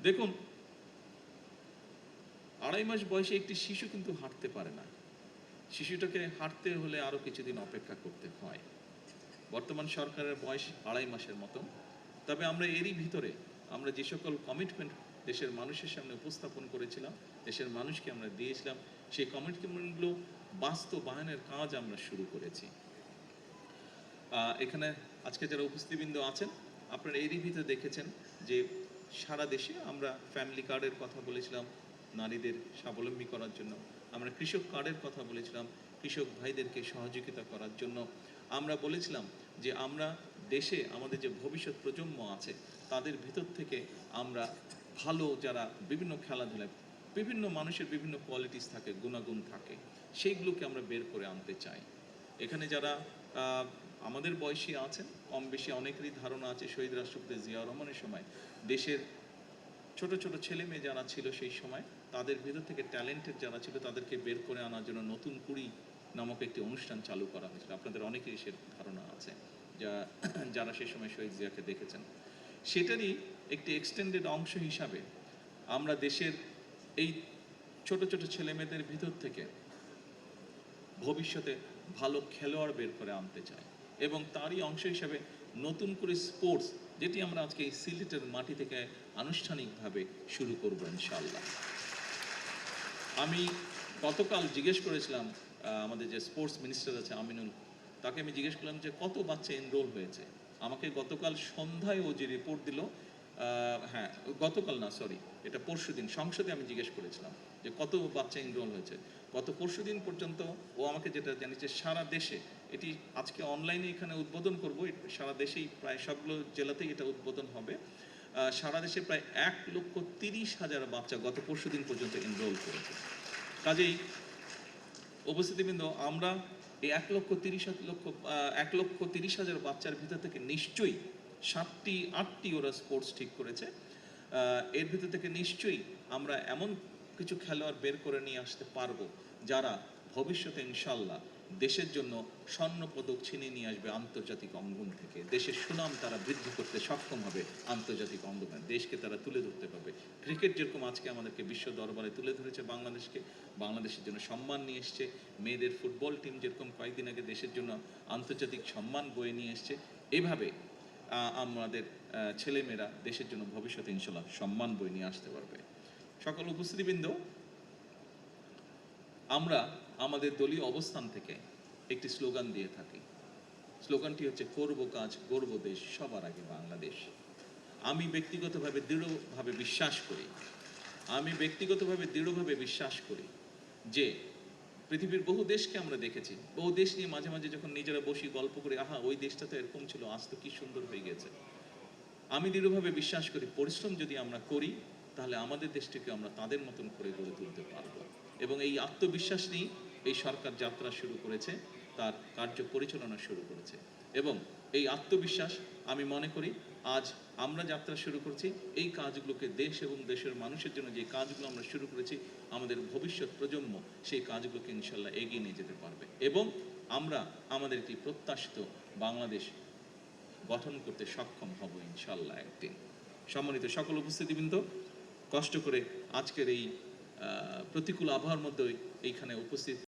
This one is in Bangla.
দেখুন, 2.5 মাস বয়সে একটি শিশু কিন্তু হাঁটতে পারে না। শিশুটাকে হাঁটতে হলে আরো কিছুদিন অপেক্ষা করতে হয়। বর্তমান সরকারের বয়স 2.5 মাসের মতো। তবে আমরা এরই ভিতরে আমরা যে সকল কমিটমেন্ট দেশের মানুষের সামনে উপস্থাপন করেছিলাম, দেশের মানুষকে আমরা দিয়েছিলাম, সেই কমিটমেন্টগুলো বাস্তবায়নের কাজ আমরা শুরু করেছি। এখানে আজকে যারা উপস্থিতবৃন্দ আছেন, আপনারা এরই ভিতরে দেখেছেন যে সারা দেশে আমরা ফ্যামিলি কার্ডের কথা বলেছিলাম নারীদের স্বাবলম্বী করার জন্য, আমরা কৃষক কার্ডের কথা বলেছিলাম কৃষক ভাইদেরকে সহযোগিতা করার জন্য, আমরা বলেছিলাম যে আমরা দেশে আমাদের যে ভবিষ্যৎ প্রজন্ম আছে তাদের ভিতর থেকে আমরা ভালো যারা বিভিন্ন খেলাধুলায় বিভিন্ন মানুষের বিভিন্ন কোয়ালিটিস থাকে, গুণাগুণ থাকে, সেইগুলোকে আমরা বের করে আনতে চাই। এখানে যারা আমাদের বয়সী আছেন, কম বেশি অনেকেরই ধারণা আছে শহীদ রাষ্ট্রপতি জিয়াউর রহমানের সময় দেশের ছোট ছোট ছেলে মেয়ে যারা ছিল সেই সময় তাদের ভিতর থেকে ট্যালেন্টেড যারা ছিল তাদেরকে বের করে আনার জন্য নতুন কুড়ি নামক একটি অনুষ্ঠান চালু করা হয়েছিল। আপনাদের অনেকেরই সে ধারণা আছে যারা সেই সময় শহীদ জিয়াকে দেখেছেন। সেটারই একটি এক্সটেন্ডেড অংশ হিসাবে আমরা দেশের এই ছোট ছোট ছেলে মেয়েদের ভিতর থেকে ভবিষ্যতে ভালো খেলোয়াড় বের করে আনতে চাই এবং তারই অংশ হিসাবে নতুন করে স্পোর্টস, যেটি আমরা আজকে এই সিলেটের মাটি থেকে আনুষ্ঠানিকভাবে শুরু করব ইনশাআল্লাহ। আমি গতকাল জিজ্ঞেস করেছিলাম আমাদের যে স্পোর্টস মিনিস্টার আছে আমিনুল, তাকে আমি জিজ্ঞেস করলাম যে কত বাচ্চা এনরোল হয়েছে। আমাকে গতকাল সন্ধ্যায় ও যে রিপোর্ট দিল, হ্যাঁ গতকাল না সরি, এটা পরশুদিন সংসদে আমি জিজ্ঞেস করেছিলাম যে কত বাচ্চা এনরোল হয়েছে। গত পরশুদিন পর্যন্ত ও আমাকে যেটা জানিয়েছে সারা দেশে, এটি আজকে অনলাইনে এখানে উদ্বোধন করব, সারা দেশেই প্রায় সবগুলো জেলাতেই এটা উদ্বোধন হবে। সারা দেশে প্রায় 1,30,000 বাচ্চা গত পরশুদিন পর্যন্ত এনরোল করেছে। কাজেই উপস্থিতিবৃন্দ, আমরা এই 1,30,000 বাচ্চার ভিতর থেকে নিশ্চয়ই 7টি-8টি ওরা স্পোর্টস ঠিক করেছে। এর ভিতর থেকে নিশ্চয়ই আমরা এমন কিছু খেলোয়াড় বের করে নিয়ে আসতে পারবো যারা ভবিষ্যতে ইনশাল্লাহ দেশের জন্য স্বর্ণপদক ছিনিয়ে নিয়ে আসবে আন্তর্জাতিক অঙ্গন থেকে। দেশের সুনাম তারা বৃদ্ধি করতে সক্ষম হবে আন্তর্জাতিক অঙ্গনে, দেশকে তারা তুলে ধরতে পারবে। ক্রিকেট যেরকম আজকে আমাদেরকে বিশ্ব দরবারে তুলে ধরেছে বাংলাদেশকে, বাংলাদেশের জন্য সম্মান নিয়ে এসছে, মেয়েদের ফুটবল টিম যেরকম কয়েকদিন আগে দেশের জন্য আন্তর্জাতিক সম্মান বয়ে নিয়ে এসছে, এভাবে আমাদের ছেলেমেয়েরা দেশের জন্য ভবিষ্যতে ইনশাল্লাহ সম্মান বয়ে নিয়ে আসতে পারবে। সকল উপস্থিতিবৃন্দ, আমরা আমাদের দলীয় অবস্থান থেকে একটি স্লোগান দিয়ে থাকি। স্লোগানটি হচ্ছে করব কাজ গর্ব দেশ, সবার আগে বাংলাদেশ। আমি ব্যক্তিগতভাবে দৃঢ়ভাবে বিশ্বাস করি যে পৃথিবীর বহু দেশকে আমরা দেখেছি, বহু দেশ নিয়ে মাঝে মাঝে যখন নিজেরা বসি গল্প করি, আহা ওই দেশটা তো এরকম ছিল, আজ তো কি সুন্দর হয়ে গেছে। আমি দৃঢ়ভাবে বিশ্বাস করি পরিশ্রম যদি আমরা করি তাহলে আমাদের দেশটিকে আমরা তাদের মতন করে গড়ে তুলতে পারবো। এবং এই আত্মবিশ্বাস নিয়ে এই সরকার যাত্রা শুরু করেছে, তার কার্য পরিচালনা শুরু করেছে। এবং এই আত্মবিশ্বাস আমি মনে করি আজ আমরা যাত্রা শুরু করছি, এই কাজগুলোকে দেশ এবং দেশের মানুষের জন্য যে কাজগুলো আমরা শুরু করেছি, আমাদের ভবিষ্যৎ প্রজন্ম সেই কাজগুলোকে ইনশাল্লাহ এগিয়ে নিয়ে যেতে পারবে এবং আমরা আমাদের একটি প্রত্যাশিত বাংলাদেশ গঠন করতে সক্ষম হব ইনশাল্লাহ একদিন। সম্মানিত সকল উপস্থিতিবৃন্দ, কষ্ট করে আজকের এই প্রতিকূল আবহাওয়ার মধ্যে এইখানে উপস্থিত